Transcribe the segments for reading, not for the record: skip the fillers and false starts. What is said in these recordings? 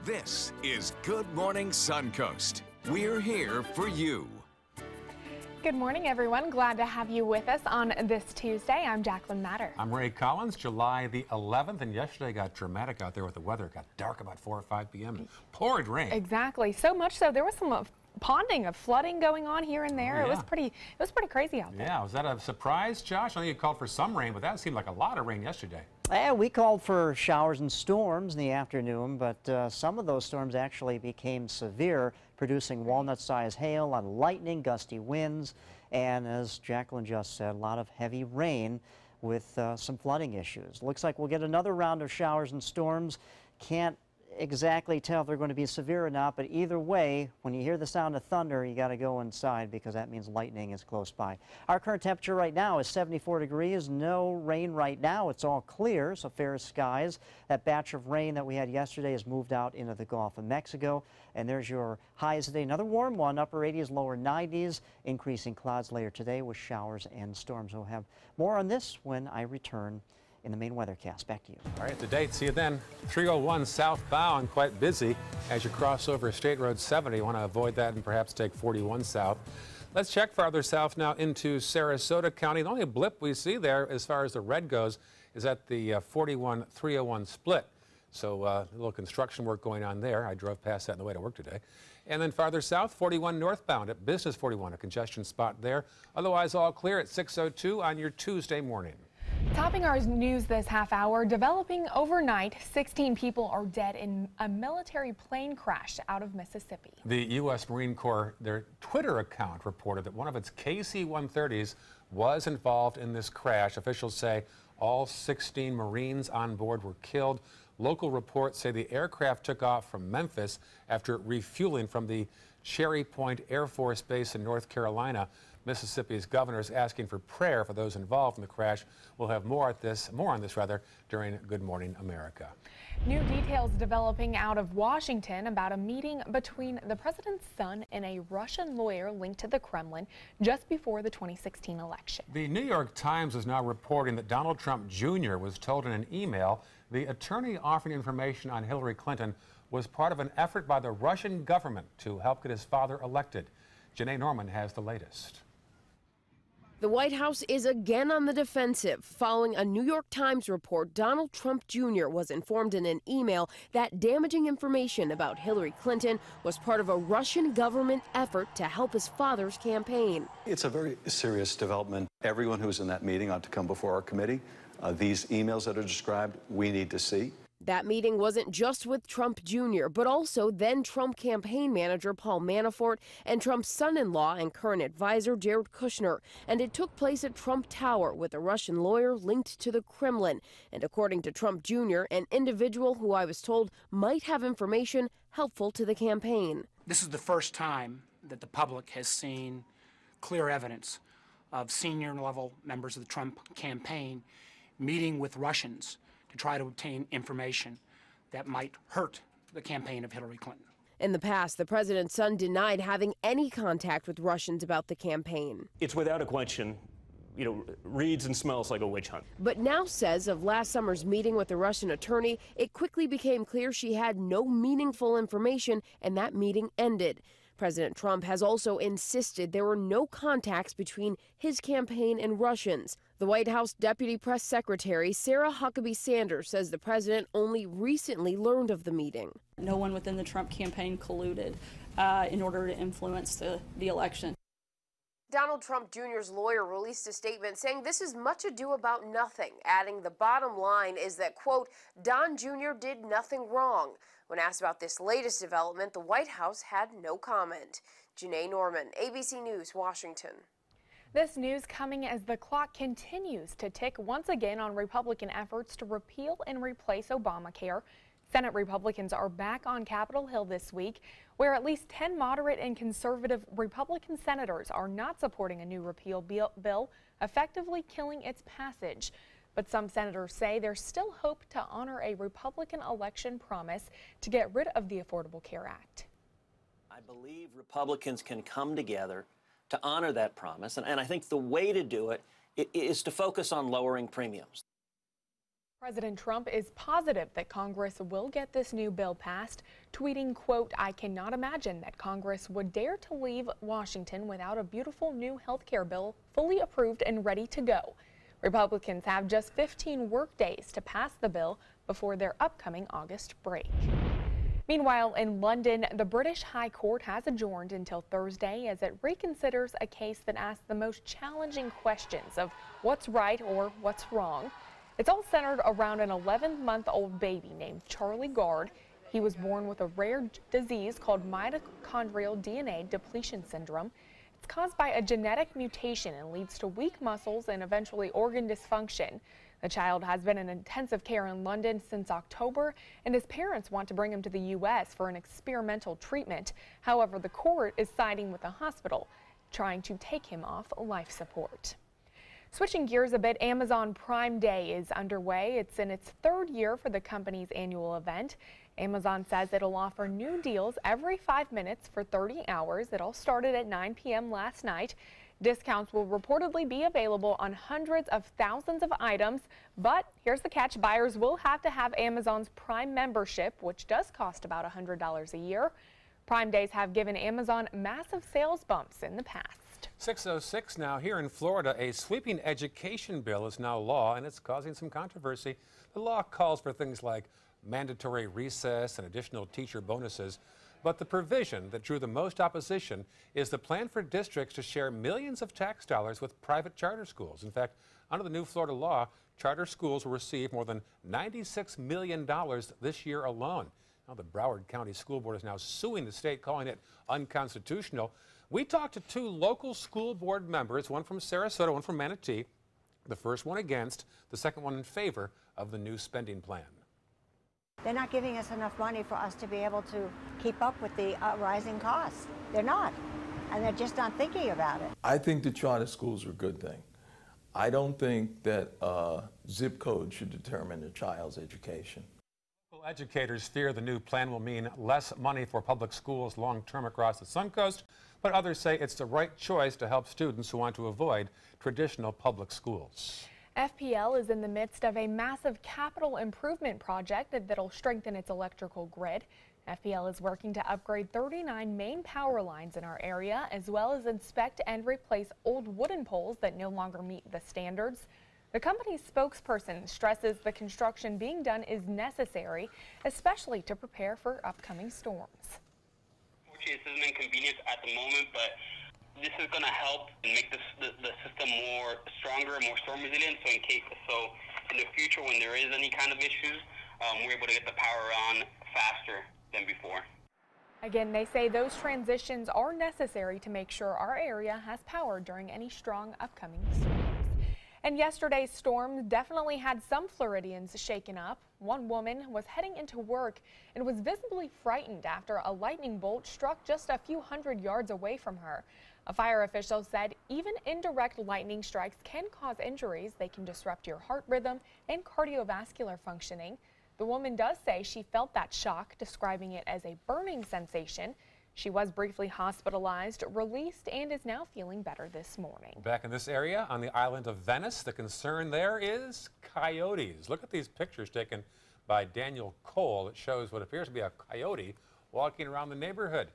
This is Good Morning Suncoast. We're here for you. Good morning, everyone. Glad to have you with us on this Tuesday. I'm Jacqueline Matter. I'm Ray Collins. July the 11th, and yesterday got dramatic out there with the weather. It got dark about 4 or 5 p.m. and poured rain. Exactly. So much so there was some ponding of flooding going on here and there. Oh, yeah. It was pretty crazy out there. Yeah, was that a surprise, Josh? I know you called for some rain, but that seemed like a lot of rain yesterday. Yeah, we called for showers and storms in the afternoon, but some of those storms actually became severe, producing walnut-sized hail, a lot of lightning, gusty winds, and as Jacqueline just said, a lot of heavy rain with some flooding issues. Looks like we'll get another round of showers and storms. Can't exactly tell if they're going to be severe or not, but either way, when you hear the sound of thunder, you got to go inside because that means lightning is close by. Our current temperature right now is 74 degrees. No rain right now. It's all clear, so fair skies. That batch of rain that we had yesterday has moved out into the Gulf of Mexico, and there's your highs today. Another warm one, upper 80s, lower 90s, increasing clouds later today with showers and storms. We'll have more on this when I return in the main weathercast. Back to you. All right, the date. See you then. 301 southbound, quite busy as you cross over State Road 70. You want to avoid that and perhaps take 41 south. Let's check farther south now into Sarasota County. The only blip we see there as far as the red goes is at the 41-301 split. So a little construction work going on there. I drove past that on the way to work today. And then farther south, 41 northbound at Business 41, a congestion spot there. Otherwise, all clear at 6:02 on your Tuesday morning. Topping our news this half hour, developing overnight, 16 people are dead in a military plane crash out of Mississippi. The U.S. Marine Corps, their Twitter account reported that one of its KC-130s was involved in this crash. Officials say all 16 Marines on board were killed. Local reports say the aircraft took off from Memphis after refueling from the Cherry Point Air Force Base in North Carolina. Mississippi's governor is asking for prayer for those involved in the crash. We'll have more on this during Good Morning America. New details developing out of Washington about a meeting between the president's son and a Russian lawyer linked to the Kremlin just before the 2016 election. The New York Times is now reporting that Donald Trump Jr. was told in an email the attorney offering information on Hillary Clinton was part of an effort by the Russian government to help get his father elected. Janae Norman has the latest. The White House is again on the defensive. Following a New York Times report, Donald Trump Jr. was informed in an email that damaging information about Hillary Clinton was part of a Russian government effort to help his father's campaign. It's a very serious development. Everyone who was in that meeting ought to come before our committee. These emails that are described, we need to see. That meeting wasn't just with Trump Jr., but also then Trump campaign manager Paul Manafort and Trump's son-in-law and current advisor Jared Kushner. And it took place at Trump Tower with a Russian lawyer linked to the Kremlin. And according to Trump Jr., an individual who I was told might have information helpful to the campaign. This is the first time that the public has seen clear evidence of senior-level members of the Trump campaign meeting with Russians to try to obtain information that might hurt the campaign of Hillary Clinton. In the past, the president's son denied having any contact with Russians about the campaign. It's without a question, reads and smells like a witch hunt. But now says of last summer's meeting with the Russian attorney, it quickly became clear she had no meaningful information and that meeting ended. President Trump has also insisted there were no contacts between his campaign and Russians. The White House Deputy Press Secretary Sarah Huckabee Sanders says the president only recently learned of the meeting. No one within the Trump campaign colluded in order to influence the election. Donald Trump Jr.'s lawyer released a statement saying this is much ado about nothing, adding the bottom line is that, quote, Don Jr. did nothing wrong. When asked about this latest development, the White House had no comment. Janae Norman, ABC News, Washington. This news coming as the clock continues to tick once again on Republican efforts to repeal and replace Obamacare. Senate Republicans are back on Capitol Hill this week, where at least 10 moderate and conservative Republican senators are not supporting a new repeal bill, effectively killing its passage. But some senators say there's still hope to honor a Republican election promise to get rid of the Affordable Care Act. I believe Republicans can come together to honor that promise, and I think the way to do it is to focus on lowering premiums. President Trump is positive that Congress will get this new bill passed, tweeting, quote, "I cannot imagine that Congress would dare to leave Washington without a beautiful new health care bill fully approved and ready to go." Republicans have just 15 work days to pass the bill before their upcoming August break. Meanwhile, in London, the British High Court has adjourned until Thursday as it reconsiders a case that asks the most challenging questions of what's right or what's wrong. It's all centered around an 11-month-old baby named Charlie Gard. He was born with a rare disease called mitochondrial DNA depletion syndrome. It's caused by a genetic mutation and leads to weak muscles and eventually organ dysfunction. The child has been in intensive care in London since October, and his parents want to bring him to the U.S. for an experimental treatment. However, the court is siding with the hospital, trying to take him off life support. Switching gears a bit, Amazon Prime Day is underway. It's in its third year for the company's annual event. Amazon says it'll offer new deals every 5 minutes for 30 hours. It all started at 9 p.m. last night. Discounts will reportedly be available on hundreds of thousands of items, but here's the catch. Buyers will have to have Amazon's Prime membership, which does cost about $100 a year. Prime Days have given Amazon massive sales bumps in the past. 6:06 now. Here in Florida, a sweeping education bill is now law, and it's causing some controversy. The law calls for things like mandatory recess and additional teacher bonuses, but the provision that drew the most opposition is the plan for districts to share millions of tax dollars with private charter schools. In fact, under the new Florida law, charter schools will receive more than $96 million this year alone. Now, the Broward County School Board is now suing the state, calling it unconstitutional. We talked to two local school board members, one from Sarasota, one from Manatee. The first one against, the second one in favor of the new spending plan. They're not giving us enough money for us to be able to keep up with the rising costs. They're not, and they're just not thinking about it. I think the charter schools are a good thing. I don't think that zip code should determine a child's education. Local educators fear the new plan will mean less money for public schools long-term across the Suncoast, but others say it's the right choice to help students who want to avoid traditional public schools. FPL is in the midst of a massive capital improvement project that'll strengthen its electrical grid. FPL is working to upgrade 39 main power lines in our area, as well as inspect and replace old wooden poles that no longer meet the standards. The company's spokesperson stresses the construction being done is necessary, especially to prepare for upcoming storms. This is an inconvenience at the moment, but this is going to help and make the system more stronger and more storm resilient. So in the future, when there is any kind of issues, we're able to get the power on faster than before. Again, they say those transitions are necessary to make sure our area has power during any strong upcoming storms. And yesterday's storm definitely had some Floridians shaken up. One woman was heading into work and was visibly frightened after a lightning bolt struck just a few hundred yards away from her. A fire official said even indirect lightning strikes can cause injuries. They can disrupt your heart rhythm and cardiovascular functioning. The woman does say she felt that shock, describing it as a burning sensation. She was briefly hospitalized, released, and is now feeling better this morning. Back in this area on the island of Venice, the concern there is coyotes. Look at these pictures taken by Daniel Cole. It shows what appears to be a coyote walking around the neighborhood.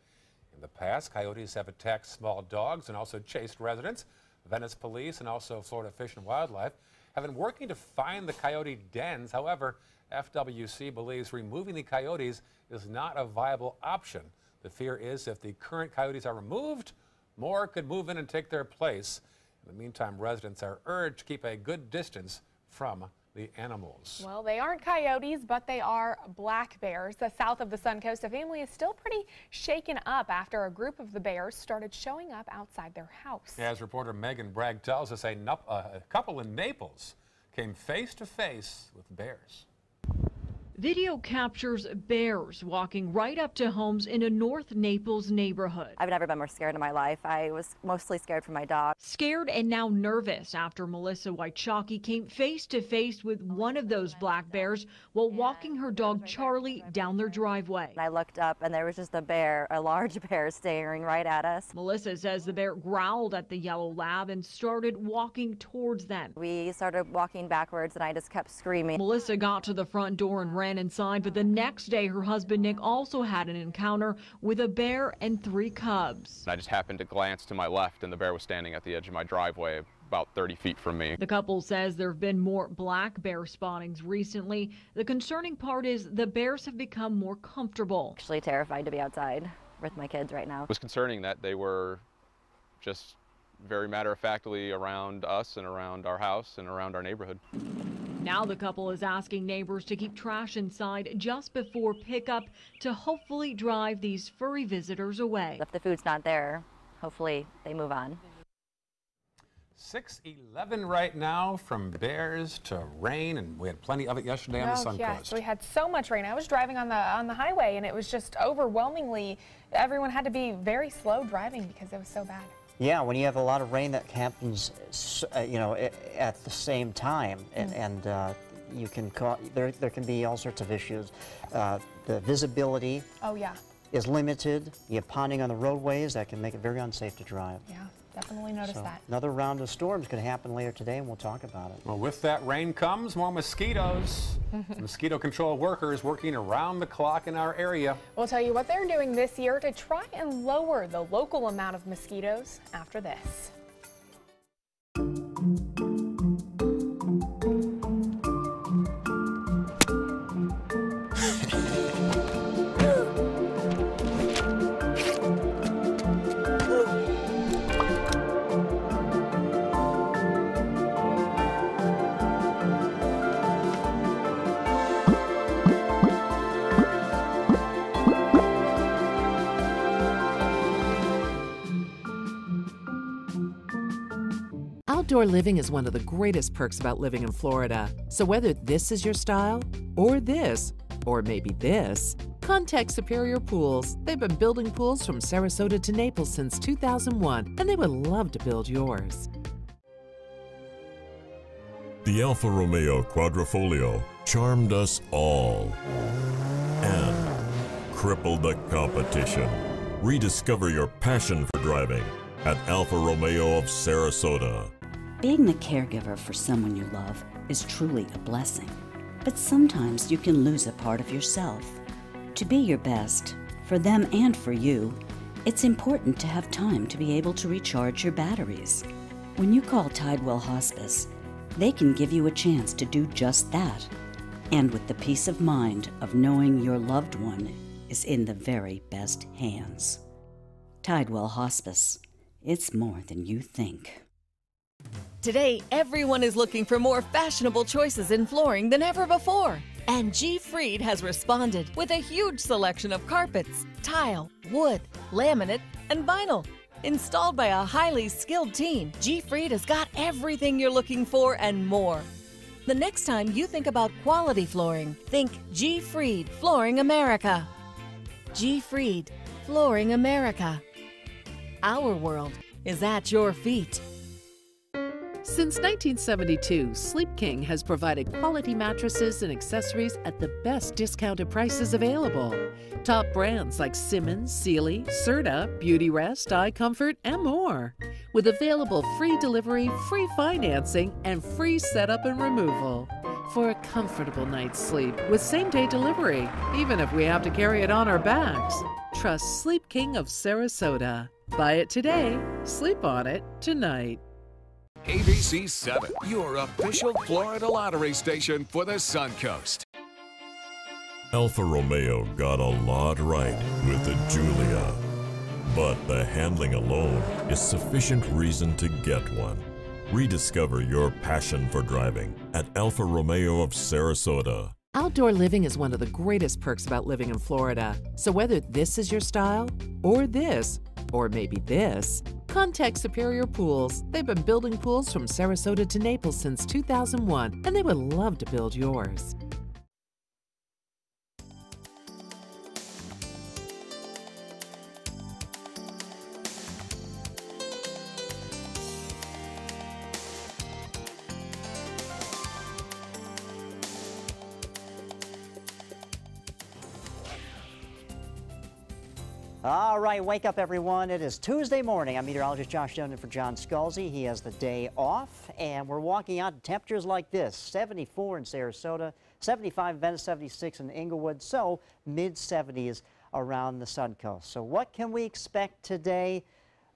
In the past, coyotes have attacked small dogs and also chased residents. Venice police and also Florida Fish and Wildlife have been working to find the coyote dens. However, FWC believes removing the coyotes is not a viable option. The fear is if the current coyotes are removed, more could move in and take their place. In the meantime, residents are urged to keep a good distance from the animals. Well, they aren't coyotes, but they are black bears. South of the Suncoast, a family is still pretty shaken up after a group of the bears started showing up outside their house. As reporter Megan Bragg tells us, a couple in Naples came face to face with bears. Video captures bears walking right up to homes in a North Naples neighborhood. I've never been more scared in my life. I was mostly scared for my dog. Scared and now nervous after Melissa Wyczocki came face to face with one of those black bears while walking her dog Charlie down their driveway. I looked up and there was just a bear, a large bear, staring right at us. Melissa says the bear growled at the yellow lab and started walking towards them. We started walking backwards and I just kept screaming. Melissa got to the front door and ran inside, but the next day her husband Nick also had an encounter with a bear and 3 cubs. I just happened to glance to my left and the bear was standing at the edge of my driveway about 30 feet from me. The couple says there have been more black bear spottings recently. The concerning part is the bears have become more comfortable. Actually terrified to be outside with my kids right now. It was concerning that they were just very matter-of-factly around us and around our house and around our neighborhood. Now the couple is asking neighbors to keep trash inside just before pickup to hopefully drive these furry visitors away. If the food's not there, hopefully they move on. 6:11 right now, from bears to rain, and we had plenty of it yesterday on the Suncoast. Yes, we had so much rain. I was driving on the highway, and it was just overwhelmingly, everyone had to be very slow driving because it was so bad. Yeah, when you have a lot of rain that happens, you know, at the same time, and you can there can be all sorts of issues. The visibility is limited. You have ponding on the roadways that can make it very unsafe to drive. Yeah, definitely noticed that. Another round of storms could happen later today, and we'll talk about it. Well, with that rain comes more mosquitoes. Mosquito control workers working around the clock in our area. We'll tell you what they're doing this year to try and lower the local amount of mosquitoes after this. Outdoor living is one of the greatest perks about living in Florida. So whether this is your style, or this, or maybe this, contact Superior Pools. They've been building pools from Sarasota to Naples since 2001, and they would love to build yours. The Alfa Romeo Quadrifoglio charmed us all and crippled the competition. Rediscover your passion for driving at Alfa Romeo of Sarasota. Being the caregiver for someone you love is truly a blessing. But sometimes you can lose a part of yourself. To be your best, for them and for you, it's important to have time to be able to recharge your batteries. When you call Tidewell Hospice, they can give you a chance to do just that. And with the peace of mind of knowing your loved one is in the very best hands. Tidewell Hospice. It's more than you think. Today, everyone is looking for more fashionable choices in flooring than ever before. And G. Fried has responded with a huge selection of carpets, tile, wood, laminate, and vinyl. Installed by a highly skilled team, G. Fried has got everything you're looking for and more. The next time you think about quality flooring, think G. Fried Flooring America. G. Fried Flooring America. Our world is at your feet. Since 1972, Sleep King has provided quality mattresses and accessories at the best discounted prices available. Top brands like Simmons, Sealy, Serta, Beautyrest, iComfort, and more. With available free delivery, free financing, and free setup and removal. For a comfortable night's sleep with same-day delivery, even if we have to carry it on our backs. Trust Sleep King of Sarasota. Buy it today, sleep on it tonight. ABC 7, your official Florida lottery station for the Suncoast. Alfa Romeo got a lot right with the Giulia, but the handling alone is sufficient reason to get one. Rediscover your passion for driving at Alfa Romeo of Sarasota. Outdoor living is one of the greatest perks about living in Florida. So whether this is your style, or this, or maybe this, contact Superior Pools. They've been building pools from Sarasota to Naples since 2001, and they would love to build yours. All right, wake up, everyone. It is Tuesday morning. I'm meteorologist Josh Jones for John Scalzi. He has the day off, and we're walking out to temperatures like this: 74 in Sarasota, 75 in Venice, 76 in Inglewood, so mid-70s around the Suncoast. So what can we expect today?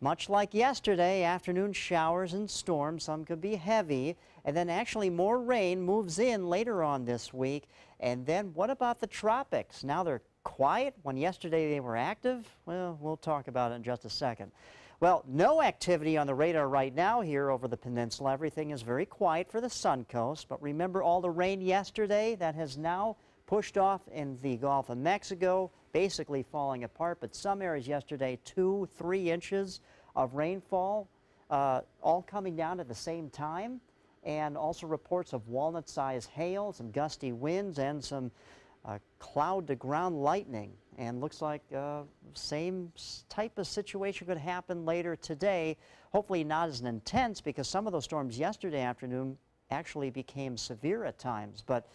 Much like yesterday, afternoon showers and storms. Some could be heavy, and then actually more rain moves in later on this week. And then what about the tropics? Now they're quiet when yesterday they were active? Well, we'll talk about it in just a second. Well, no activity on the radar right now here over the peninsula. Everything is very quiet for the Suncoast, but remember all the rain yesterday that has now pushed off in the Gulf of Mexico, basically falling apart, but some areas yesterday 2-3 inches of rainfall, all coming down at the same time, and also reports of walnut-sized hail, some gusty winds, and some cloud-to-ground lightning. And looks like same type of situation could happen later today. Hopefully not as intense, because some of those storms yesterday afternoon actually became severe at times. But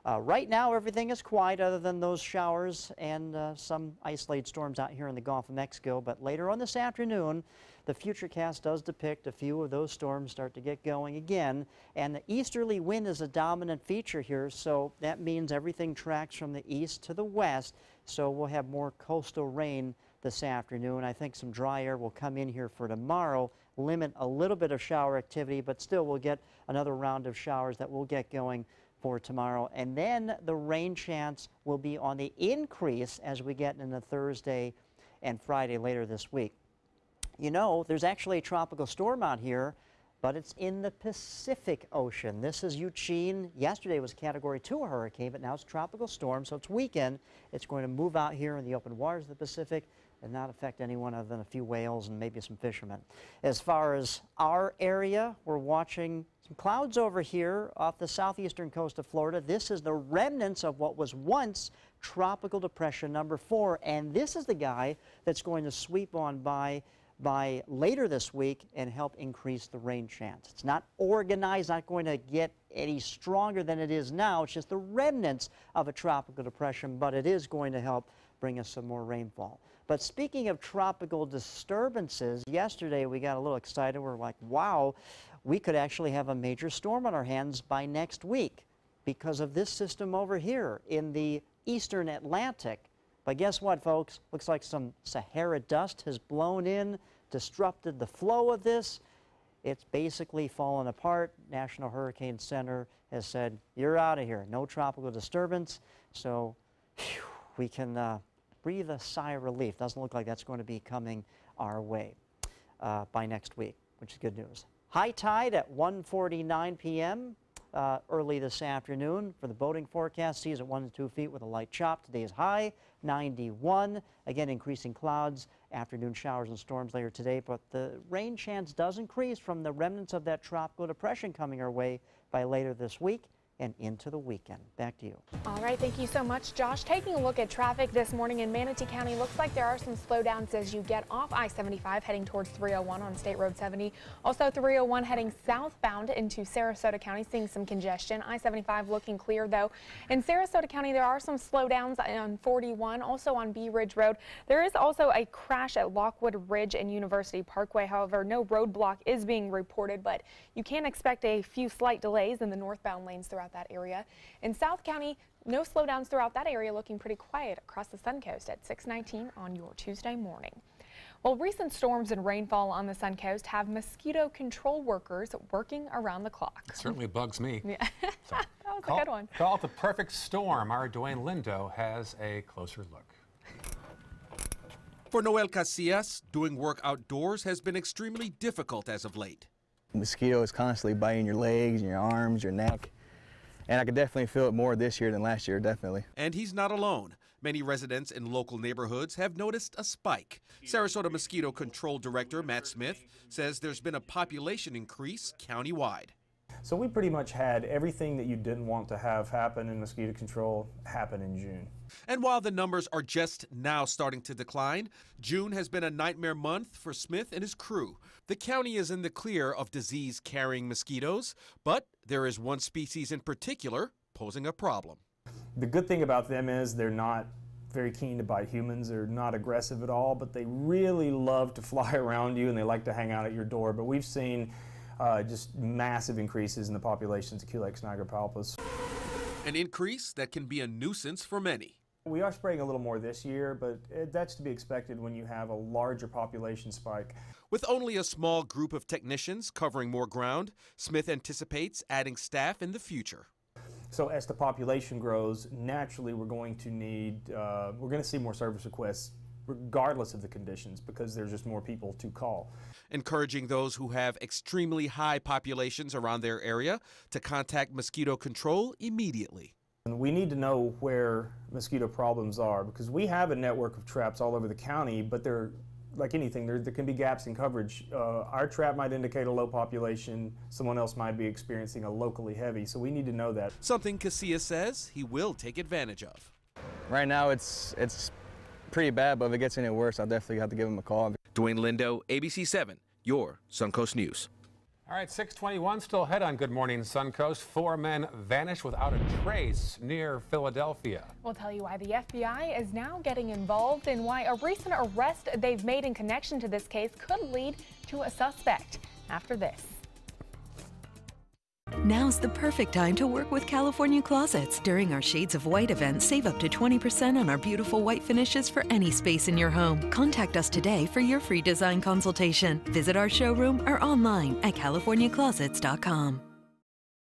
right now everything is quiet other than those showers and some isolated storms out here in the Gulf of Mexico. But later on this afternoon, the Futurecast does depict a few of those storms start to get going again. And the easterly wind is a dominant feature here, so that means everything tracks from the east to the west. So we'll have more coastal rain this afternoon. I think some dry air will come in here for tomorrow, limit a little bit of shower activity, but still we'll get another round of showers that will get going for tomorrow. And then the rain chance will be on the increase as we get into Thursday and Friday later this week. You know, there's actually a tropical storm out here, but it's in the Pacific Ocean. This is Eugene. Yesterday was a Category 2 hurricane, but now it's a tropical storm, so it's weakened. It's going to move out here in the open waters of the Pacific and not affect anyone other than a few whales and maybe some fishermen. As far as our area, we're watching some clouds over here off the southeastern coast of Florida. This is the remnants of what was once Tropical Depression number 4, and this is the guy that's going to sweep on by later this week and help increase the rain chance. It's not organized, not going to get any stronger than it is now. It's just the remnants of a tropical depression, but it is going to help bring us some more rainfall. But speaking of tropical disturbances, yesterday we got a little excited. We're like, wow, we could actually have a major storm on our hands by next week because of this system over here in the eastern Atlantic. But guess what, folks? Looks like some Sahara dust has blown in, disrupted the flow of this. It's basically fallen apart. National Hurricane Center has said, you're out of here. No tropical disturbance. So whew, we can breathe a sigh of relief. Doesn't look like that's going to be coming our way by next week, which is good news. High tide at 1:49 p.m. Early this afternoon. For the boating forecast, seas at 1 to 2 feet with a light chop. Today's high, 91. Again, increasing clouds, afternoon showers and storms later today, but the rain chance does increase from the remnants of that tropical depression coming our way by later this week and into the weekend. Back to you. All right, thank you so much, Josh. Taking a look at traffic this morning in Manatee County, looks like there are some slowdowns as you get off I-75 heading towards 301 on State Road 70. Also 301 heading southbound into Sarasota County, seeing some congestion. I-75 looking clear though. In Sarasota County, there are some slowdowns on 41, also on Bee Ridge Road. There is also a crash at Lockwood Ridge and University Parkway. However, no roadblock is being reported, but you can expect a few slight delays in the northbound lanes throughout that area. In South County, no slowdowns throughout that area, looking pretty quiet across the Suncoast at 6:19 on your Tuesday morning. Well, recent storms and rainfall on the Suncoast have mosquito control workers working around the clock. It certainly bugs me. Yeah. So, that was a good one. Call it the perfect storm. Our Dwayne Lindo has a closer look. For Noel Casillas, doing work outdoors has been extremely difficult as of late. Mosquitoes constantly biting your legs, your arms, your neck. And I could definitely feel it more this year than last year, definitely. And he's not alone. Many residents in local neighborhoods have noticed a spike. Sarasota Mosquito Control Director Matt Smith says there's been a population increase countywide. So we pretty much had everything that you didn't want to have happen in mosquito control happen in June. And while the numbers are just now starting to decline, June has been a nightmare month for Smith and his crew. The county is in the clear of disease-carrying mosquitoes, but there is one species in particular posing a problem. The good thing about them is they're not very keen to bite humans. They're not aggressive at all, but they really love to fly around you and they like to hang out at your door. But we've seen just massive increases in the populations of Culex nigra-palpus. An increase that can be a nuisance for many. We are spraying a little more this year, but that's to be expected when you have a larger population spike. With only a small group of technicians covering more ground, Smith anticipates adding staff in the future. So as the population grows, naturally we're going to see more service requests regardless of the conditions because there's just more people to call. Encouraging those who have extremely high populations around their area to contact mosquito control immediately. And we need to know where mosquito problems are because we have a network of traps all over the county, but they're like anything, there can be gaps in coverage. Our trap might indicate a low population, someone else might be experiencing a locally heavy, so we need to know that. Something Casillas says he will take advantage of. Right now it's pretty bad, but if it gets any worse, I'll definitely have to give him a call. Dwayne Lindo, ABC 7, your Suncoast News. All right, 621 still ahead on Good Morning Suncoast. 4 men vanished without a trace near Philadelphia. We'll tell you why the FBI is now getting involved and why a recent arrest they've made in connection to this case could lead to a suspect. After this. Now's the perfect time to work with California Closets. During our Shades of White event, save up to 20% on our beautiful white finishes for any space in your home. Contact us today for your free design consultation. Visit our showroom or online at californiaclosets.com.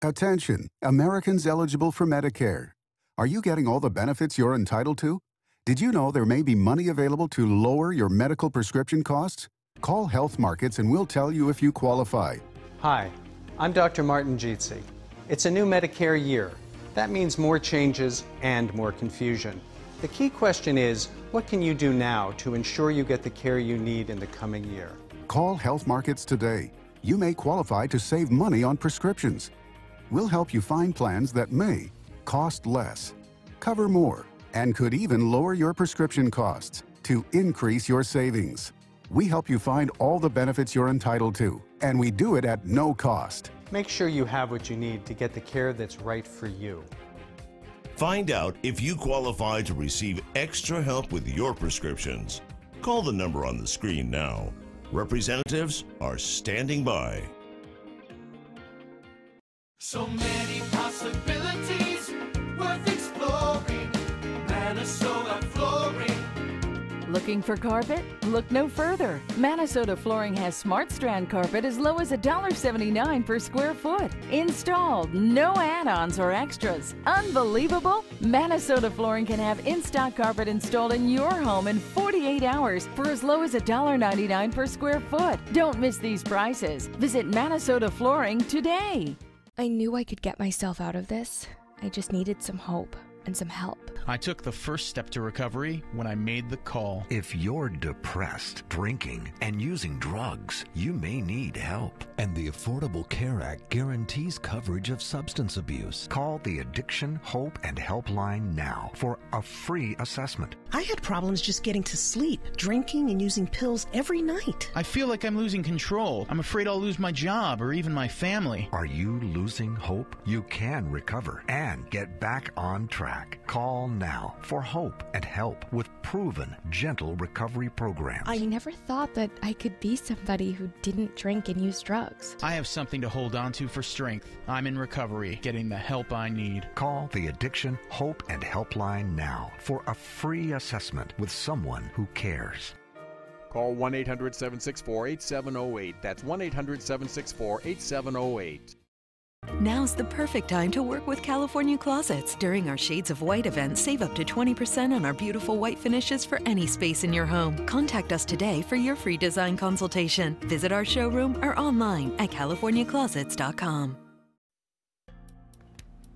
Attention, Americans eligible for Medicare. Are you getting all the benefits you're entitled to? Did you know there may be money available to lower your medical prescription costs? Call Health Markets and we'll tell you if you qualify. Hi. I'm Dr. Martin Jeetsi. It's a new Medicare year. That means more changes and more confusion. The key question is, what can you do now to ensure you get the care you need in the coming year? Call Health Markets today. You may qualify to save money on prescriptions. We'll help you find plans that may cost less, cover more, and could even lower your prescription costs to increase your savings. We help you find all the benefits you're entitled to, and we do it at no cost. Make sure you have what you need to get the care that's right for you. Find out if you qualify to receive extra help with your prescriptions. Call the number on the screen now. Representatives are standing by. So many possibilities worth exploring. Minnesota Flooring. Looking for carpet? Look no further. Minnesota Flooring has Smart Strand carpet as low as $1.79 per square foot. Installed, no add-ons or extras. Unbelievable? Minnesota Flooring can have in-stock carpet installed in your home in 48 hours for as low as $1.99 per square foot. Don't miss these prices. Visit Minnesota Flooring today. I knew I could get myself out of this. I just needed some hope and some help. I took the first step to recovery when I made the call. If you're depressed, drinking, and using drugs, you may need help. And the Affordable Care Act guarantees coverage of substance abuse. Call the Addiction, Hope, and Helpline now for a free assessment. I had problems just getting to sleep, drinking and using pills every night. I feel like I'm losing control. I'm afraid I'll lose my job or even my family. Are you losing hope? You can recover and get back on track. Call now for hope and help with proven, gentle recovery programs. I never thought that I could be somebody who didn't drink and use drugs. I have something to hold on to for strength. I'm in recovery, getting the help I need. Call the Addiction, Hope, and Helpline now for a free assessment with someone who cares. Call 1-800-764-8708. That's 1-800-764-8708. Now's the perfect time to work with California Closets. During our Shades of White event, save up to 20% on our beautiful white finishes for any space in your home. Contact us today for your free design consultation. Visit our showroom or online at californiaclosets.com.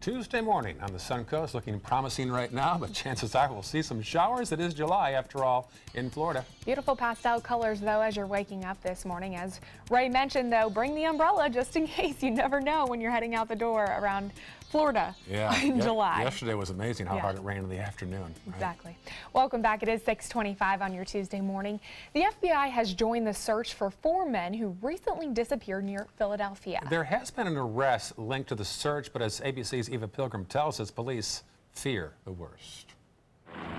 Tuesday morning on the Suncoast, looking promising right now, but chances are we'll see some showers. It is July, after all, in Florida. Beautiful pastel colors, though, as you're waking up this morning. As Ray mentioned, though, bring the umbrella just in case. You never know when you're heading out the door around Florida in July. Yesterday was amazing how hard it rained in the afternoon. Right? Exactly. Welcome back. It is 6:25 on your Tuesday morning. The FBI has joined the search for 4 men who recently disappeared near Philadelphia. There has been an arrest linked to the search, but as ABC's Eva Pilgrim tells us, police fear the worst.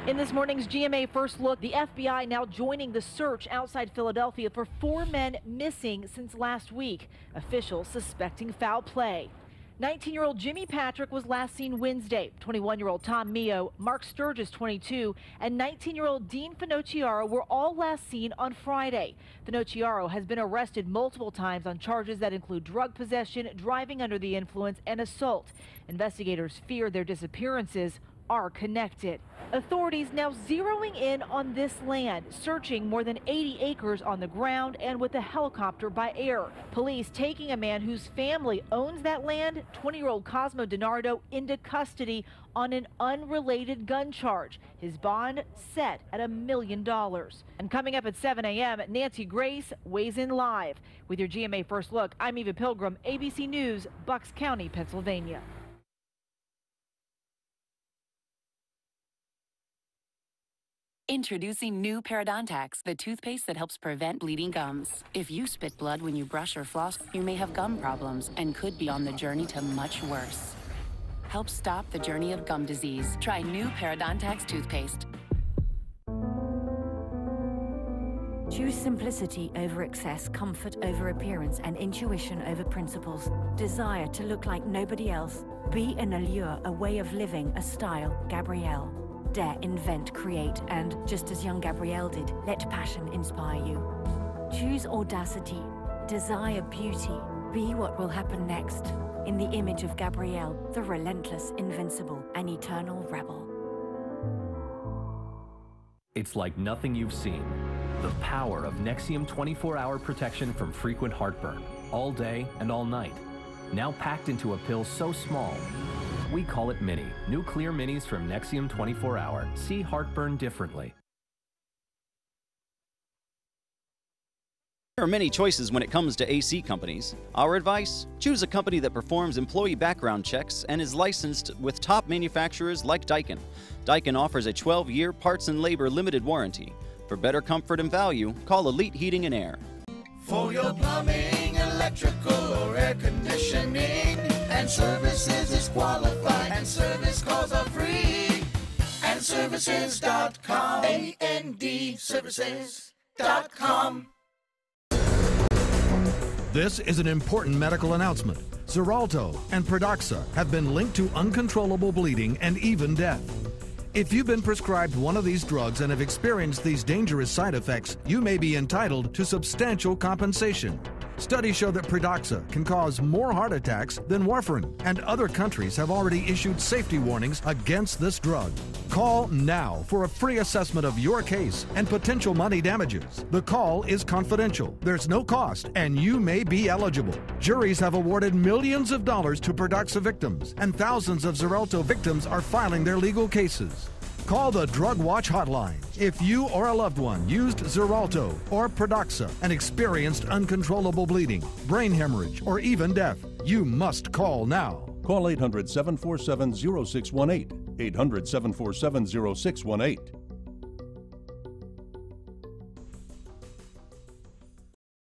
In this morning's GMA First Look, the FBI now joining the search outside Philadelphia for 4 men missing since last week. Officials suspecting foul play. 19-year-old Jimmy Patrick was last seen Wednesday. 21-year-old Tom Mio, Mark Sturgis, 22, and 19-year-old Dean Finocchiaro were all last seen on Friday. Finocchiaro has been arrested multiple times on charges that include drug possession, driving under the influence, and assault. Investigators fear their disappearances are connected. Authorities now zeroing in on this land, searching more than 80 acres on the ground and with a helicopter by air. Police taking a man whose family owns that land, 20-year-old Cosmo DiNardo, into custody on an unrelated gun charge. His bond set at $1 million. And coming up at 7 a.m., Nancy Grace weighs in live. With your GMA First Look, I'm Eva Pilgrim, ABC News, Bucks County, Pennsylvania. Introducing new Parodontax, the toothpaste that helps prevent bleeding gums. If you spit blood when you brush or floss, you may have gum problems and could be on the journey to much worse. Help stop the journey of gum disease. Try new Parodontax toothpaste. Choose simplicity over excess, comfort over appearance, and intuition over principles. Desire to look like nobody else. Be an allure, a way of living, a style. Gabrielle. Dare, invent, create, and just as young Gabrielle did, let passion inspire you. Choose audacity, desire beauty, be what will happen next. In the image of Gabrielle, the relentless, invincible, and eternal rebel. It's like nothing you've seen. The power of Nexium 24-hour protection from frequent heartburn, all day and all night. Now packed into a pill so small, we call it Mini. New clear minis from Nexium 24-hour. See heartburn differently. There are many choices when it comes to AC companies. Our advice? Choose a company that performs employee background checks and is licensed with top manufacturers like Daikin. Daikin offers a 12-year parts and labor limited warranty. For better comfort and value, call Elite Heating and Air. For your plumbing, electrical, or air conditioning, and services is qualified, and service calls are free. And services.com, AND services.com. This is an important medical announcement. Xarelto and Pradaxa have been linked to uncontrollable bleeding and even death. If you've been prescribed one of these drugs and have experienced these dangerous side effects, you may be entitled to substantial compensation. Studies show that Pradaxa can cause more heart attacks than warfarin, and other countries have already issued safety warnings against this drug. Call now for a free assessment of your case and potential money damages. The call is confidential, there's no cost, and you may be eligible. Juries have awarded millions of dollars to Pradaxa victims, and thousands of Xarelto victims are filing their legal cases. Call the Drug Watch hotline if you or a loved one used Xarelto or Pradaxa and experienced uncontrollable bleeding, brain hemorrhage, or even death. You must call now. Call 800-747-0618. 800-747-0618.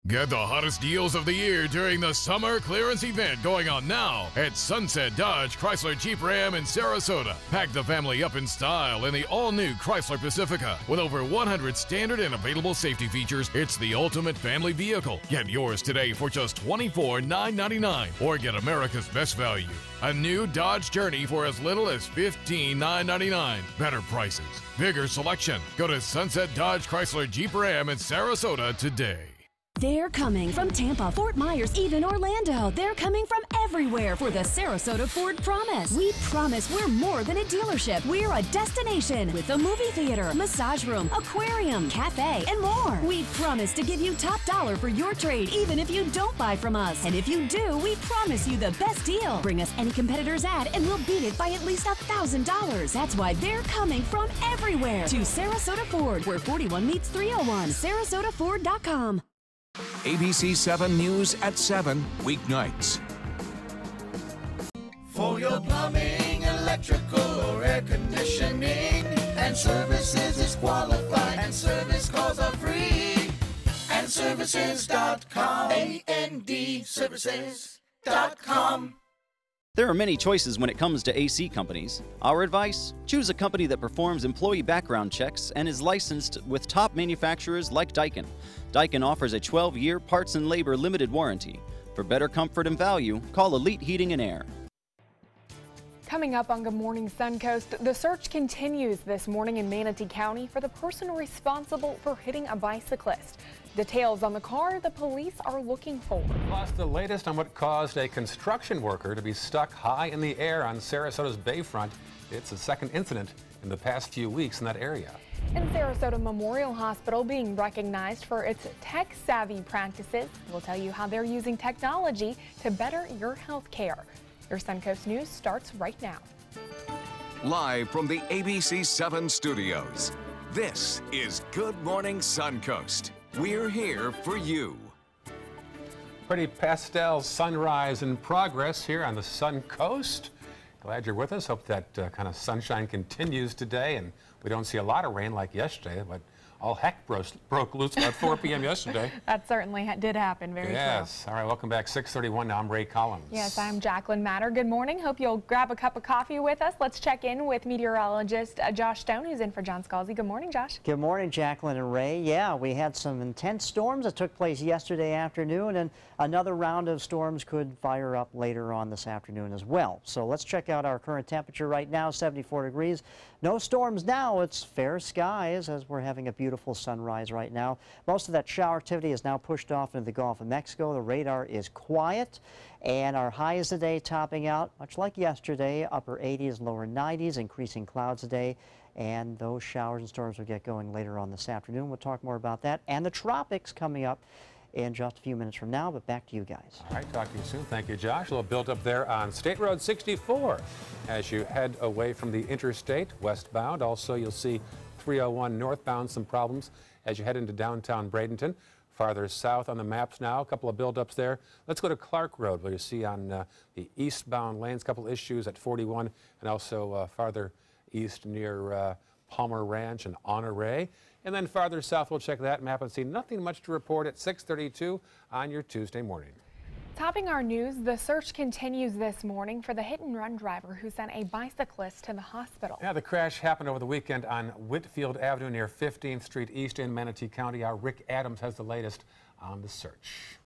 Get the hottest deals of the year during the summer clearance event going on now at Sunset Dodge Chrysler Jeep Ram in Sarasota. Pack the family up in style in the all-new Chrysler Pacifica. With over 100 standard and available safety features, it's the ultimate family vehicle. Get yours today for just $24,999 or get America's best value. A new Dodge Journey for as little as $15,999. Better prices, bigger selection. Go to Sunset Dodge Chrysler Jeep Ram in Sarasota today. They're coming from Tampa, Fort Myers, even Orlando. They're coming from everywhere for the Sarasota Ford Promise. We promise we're more than a dealership. We're a destination with a movie theater, massage room, aquarium, cafe, and more. We promise to give you top dollar for your trade, even if you don't buy from us. And if you do, we promise you the best deal. Bring us any competitor's ad and we'll beat it by at least $1,000. That's why they're coming from everywhere to Sarasota Ford, where 41 meets 301. SarasotaFord.com. ABC 7 News at 7, weeknights. For your plumbing, electrical, or air conditioning, and services is qualified, and service calls are free. And services.com, AND services.com. There are many choices when it comes to AC companies. Our advice? Choose a company that performs employee background checks and is licensed with top manufacturers like Daikin. Daikin offers a 12-year parts and labor limited warranty. For better comfort and value, call Elite Heating and Air. Coming up on Good Morning Suncoast, the search continues this morning in Manatee County for the person responsible for hitting a bicyclist. Details on the car the police are looking for. Plus, the latest on what caused a construction worker to be stuck high in the air on Sarasota's bayfront. It's the second incident in the past few weeks in that area. And Sarasota Memorial Hospital being recognized for its tech-savvy practices. We'll tell you how they're using technology to better your health care. Your Suncoast News starts right now. Live from the ABC 7 studios, this is Good Morning Suncoast. We're here for you. Pretty pastel sunrise in progress here on the Suncoast. Glad you're with us. Hope that kind of sunshine continues today and we don't see a lot of rain like yesterday, but all heck broke loose about 4 p.m. yesterday. That certainly did happen. Very yes. true. All right, welcome back. 6:31 now. I'm Ray Collins. Yes, I'm Jacqueline Matter. Good morning. Hope you'll grab a cup of coffee with us. Let's check in with meteorologist Josh Stone, who's in for John Scalzi. Good morning, Josh. Good morning, Jacqueline and Ray. Yeah, we had some intense storms that took place yesterday afternoon, and another round of storms could fire up later on this afternoon as well. So let's check out our current temperature right now, 74 degrees. No storms now. It's fair skies as we're having a beautiful sunrise right now. Most of that shower activity is now pushed off into the Gulf of Mexico. The radar is quiet, and our highs today topping out, much like yesterday, upper 80s, lower 90s, increasing clouds today, and those showers and storms will get going later on this afternoon. We'll talk more about that and the tropics coming up in just a few minutes from now, but back to you guys. All right, talk to you soon. Thank you, Josh. A little built up there on State Road 64 as you head away from the interstate westbound. Also, you'll see 301 northbound, some problems as you head into downtown Bradenton. Farther south on the maps now, a couple of buildups there. Let's go to Clark Road, where you see on the eastbound lanes, a couple issues at 41 and also farther east near Palmer Ranch and Honore. And then farther south, we'll check that map and see nothing much to report at 6:32 on your Tuesday morning. Topping our news, the search continues this morning for the hit-and-run driver who sent a bicyclist to the hospital. Yeah, the crash happened over the weekend on Whitfield Avenue near 15th Street East in Manatee County. Our Rick Adams has the latest on the search.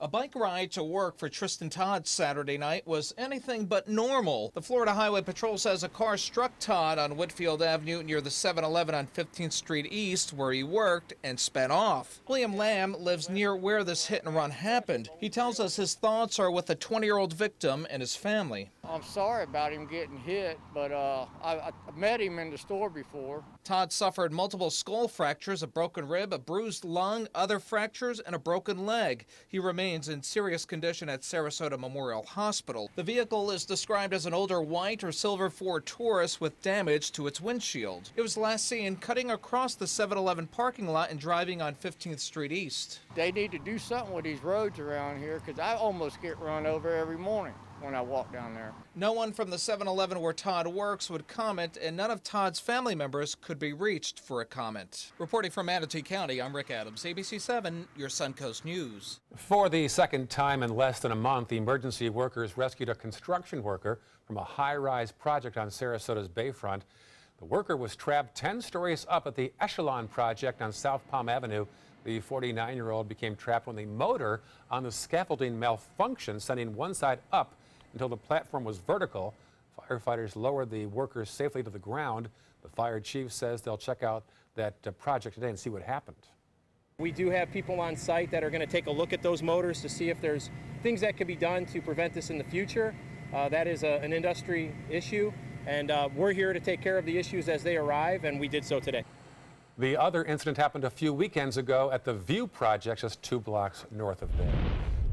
A bike ride to work for Tristan Todd Saturday night was anything but normal. The Florida Highway Patrol says a car struck Todd on Whitfield Avenue near the 7-Eleven on 15th Street East where he worked and sped off. William Lamb lives near where this hit and run happened. He tells us his thoughts are with the 20-year-old victim and his family. I'm sorry about him getting hit, but I met him in the store before. Todd suffered multiple skull fractures, a broken rib, a bruised lung, other fractures, and a broken leg. He remains in serious condition at Sarasota Memorial Hospital. The vehicle is described as an older white or silver Ford Taurus with damage to its windshield. It was last seen cutting across the 7-Eleven parking lot and driving on 15th Street East. They need to do something with these roads around here because I almost get run over every morning when I walk down there. No one from the 7-Eleven where Todd works would comment, and none of Todd's family members could be reached for a comment. Reporting from Manatee County, I'm Rick Adams, ABC 7, your Suncoast News. For the second time in less than a month, the emergency workers rescued a construction worker from a high-rise project on Sarasota's bayfront. The worker was trapped 10 stories up at the Echelon project on South Palm Avenue. The 49-year-old became trapped when the motor on the scaffolding malfunctioned, sending one side up until the platform was vertical. Firefighters lowered the workers safely to the ground. The fire chief says they'll check out that project today and see what happened. We do have people on site that are going to take a look at those motors to see if there's things that could be done to prevent this in the future. That is an industry issue, and we're here to take care of the issues as they arrive, and we did so today. The other incident happened a few weekends ago at the View project just 2 blocks north of there.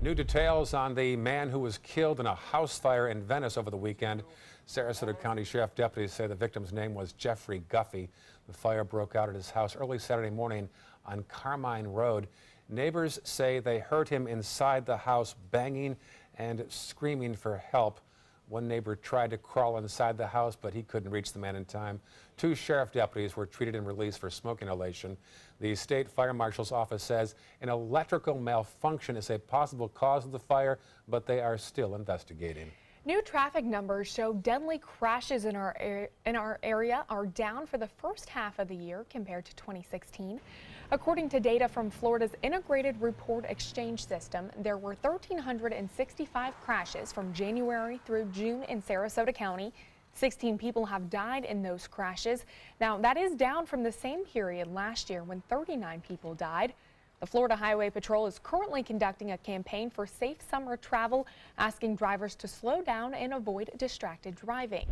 New details on the man who was killed in a house fire in Venice over the weekend. Sarasota County Sheriff deputies say the victim's name was Jeffrey Guffey. The fire broke out at his house early Saturday morning on Carmine Road. Neighbors say they heard him inside the house banging and screaming for help. One neighbor tried to crawl inside the house, but he couldn't reach the man in time. 2 sheriff deputies were treated and released for smoke inhalation. The state fire marshal's office says an electrical malfunction is a possible cause of the fire, but they are still investigating. New traffic numbers show deadly crashes in our area are down for the first half of the year compared to 2016. According to data from Florida's Integrated Report Exchange System, there were 1,365 crashes from January through June in Sarasota County. 16 people have died in those crashes. Now, that is down from the same period last year when 39 people died. The Florida Highway Patrol is currently conducting a campaign for safe summer travel, asking drivers to slow down and avoid distracted driving.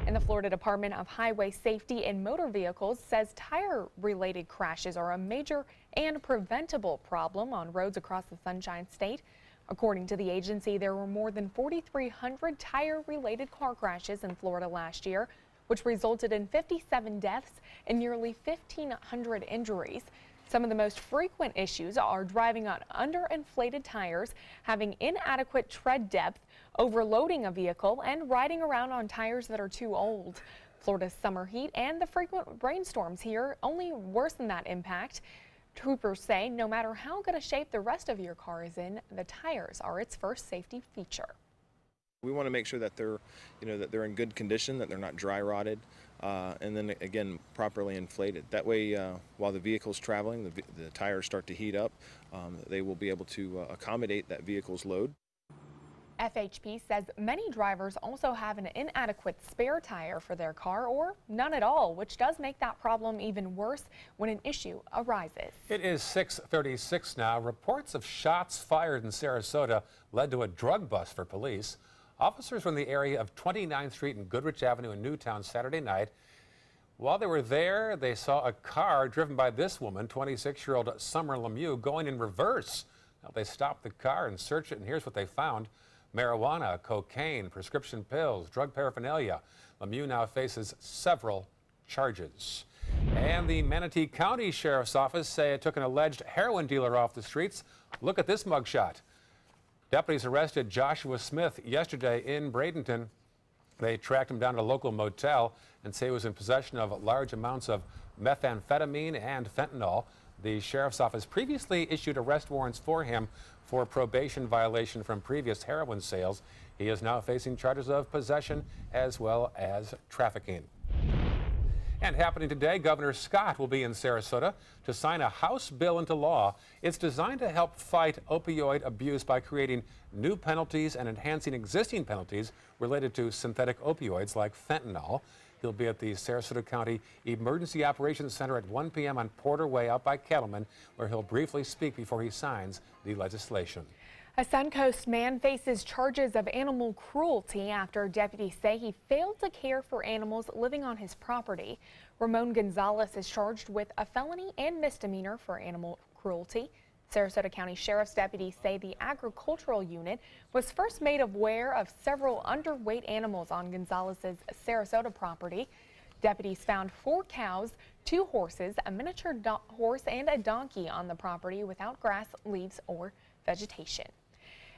And the Florida Department of Highway Safety and Motor Vehicles says tire-related crashes are a major and preventable problem on roads across the Sunshine State. According to the agency, there were more than 4,300 tire-related car crashes in Florida last year, which resulted in 57 deaths and nearly 1,500 injuries. Some of the most frequent issues are driving on underinflated tires, having inadequate tread depth, overloading a vehicle, and riding around on tires that are too old. Florida's summer heat and the frequent rainstorms here only worsen that impact. Troopers say no matter how good a shape the rest of your car is in, the tires are its first safety feature. We want to make sure that they're, that they're in good condition, that they're not dry rotted, and then again properly inflated. That way, while the vehicle's traveling, the tires start to heat up. They will be able to accommodate that vehicle's load. FHP says many drivers also have an inadequate spare tire for their car or none at all, which does make that problem even worse when an issue arises. It is 6:36 now. Reports of shots fired in Sarasota led to a drug bust for police. Officers from the area of 29th Street and Goodrich Avenue in Newtown Saturday night. While they were there, they saw a car driven by this woman, 26-year-old Summer Lemieux, going in reverse. Now, they stopped the car and searched it, and here's what they found. Marijuana, cocaine, prescription pills, drug paraphernalia. Lemieux now faces several charges. And the Manatee County Sheriff's Office say it took an alleged heroin dealer off the streets. Look at this mugshot. Deputies arrested Joshua Smith yesterday in Bradenton. They tracked him down to a local motel and say he was in possession of large amounts of methamphetamine and fentanyl. The Sheriff's Office previously issued arrest warrants for him for probation violation from previous heroin sales. He is now facing charges of possession as well as trafficking. And happening today, Governor Scott will be in Sarasota to sign a House bill into law. It's designed to help fight opioid abuse by creating new penalties and enhancing existing penalties related to synthetic opioids like fentanyl. He'll be at the Sarasota County Emergency Operations Center at 1 p.m. on Porter Way out by Kettleman, where he'll briefly speak before he signs the legislation. A Suncoast man faces charges of animal cruelty after deputies say he failed to care for animals living on his property. Ramon Gonzalez is charged with a felony and misdemeanor for animal cruelty. Sarasota County Sheriff's deputies say the agricultural unit was first made aware of several underweight animals on Gonzalez's Sarasota property. Deputies found 4 cows, 2 horses, a miniature horse, and a donkey on the property without grass, leaves, or vegetation.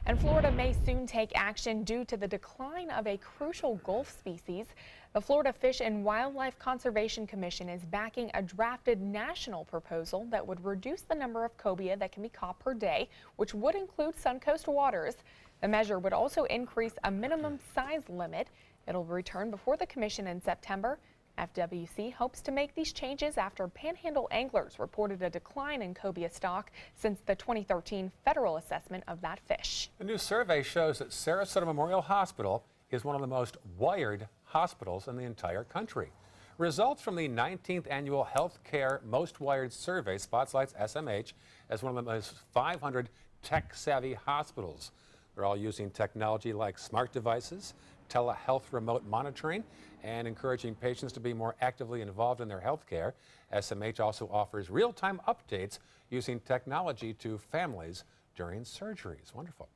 And Florida may soon take action due to the decline of a crucial Gulf species. The Florida Fish and Wildlife Conservation Commission is backing a drafted national proposal that would reduce the number of cobia that can be caught per day, which would include Suncoast waters. The measure would also increase a minimum size limit. It'll return before the commission in September. FWC hopes to make these changes after panhandle anglers reported a decline in cobia stock since the 2013 federal assessment of that fish. A new survey shows that Sarasota Memorial Hospital is one of the most wired hospitals in the entire country. Results from the 19th annual Healthcare Most Wired Survey spotlights SMH as one of the most 500 tech-savvy hospitals. They're all using technology like smart devices, telehealth remote monitoring, and encouraging patients to be more actively involved in their health care. SMH also offers real-time updates using technology to families during surgeries. Wonderful.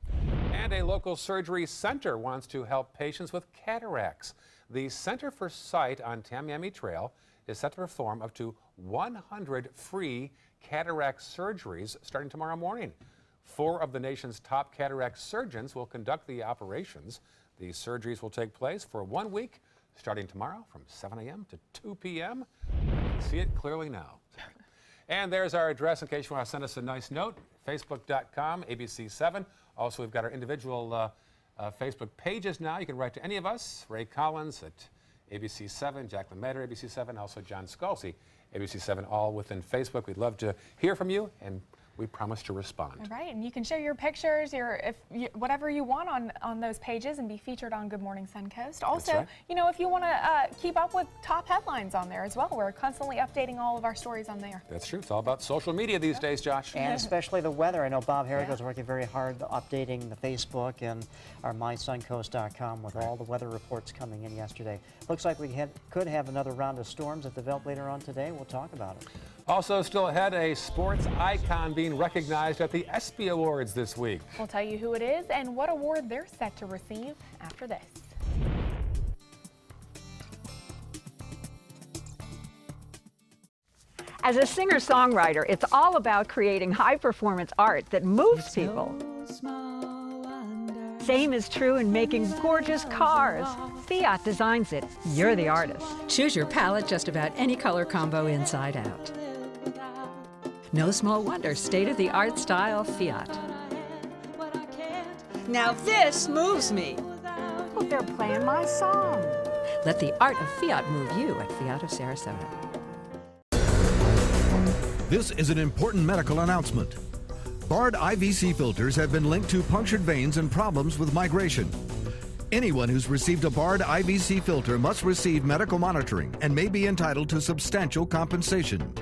And a local surgery center wants to help patients with cataracts. The Center for Sight on Tamiami Trail is set to perform up to 100 free cataract surgeries starting tomorrow morning. 4 of the nation's top cataract surgeons will conduct the operations. The surgeries will take place for 1 week, starting tomorrow from 7 a.m. to 2 p.m. You can see it clearly now. And there's our address in case you want to send us a nice note. Facebook.com, ABC7. Also, we've got our individual Facebook pages now. You can write to any of us, Ray Collins at ABC7, Jacqueline Matter, ABC7, also John Scalzi, ABC7, all within Facebook. We'd love to hear from you, and we promise to respond. All right, and you can share your pictures, whatever you want on those pages and be featured on Good Morning Suncoast. Also, right. you know, if you want to keep up with top headlines on there as well, we're constantly updating all of our stories on there. That's true. It's all about social media these days, Josh. And especially the weather. I know Bob Herrick is working very hard updating the Facebook and our mysuncoast.com with all the weather reports coming in yesterday. Looks like we could have another round of storms that develop later on today. We'll talk about it. Also still ahead, a sports icon being recognized at the ESPY Awards this week. We'll tell you who it is and what award they're set to receive after this. As a singer-songwriter, it's all about creating high-performance art that moves people. Same is true in making gorgeous cars. Fiat designs it. You're the artist. Choose your palette just about any color combo inside out. No small wonder, state-of-the-art style Fiat. Now this moves me. Look, they're playing my song. Let the art of Fiat move you at Fiat of Sarasota. This is an important medical announcement. Bard IVC filters have been linked to punctured veins and problems with migration. Anyone who's received a Bard IVC filter must receive medical monitoring and may be entitled to substantial compensation.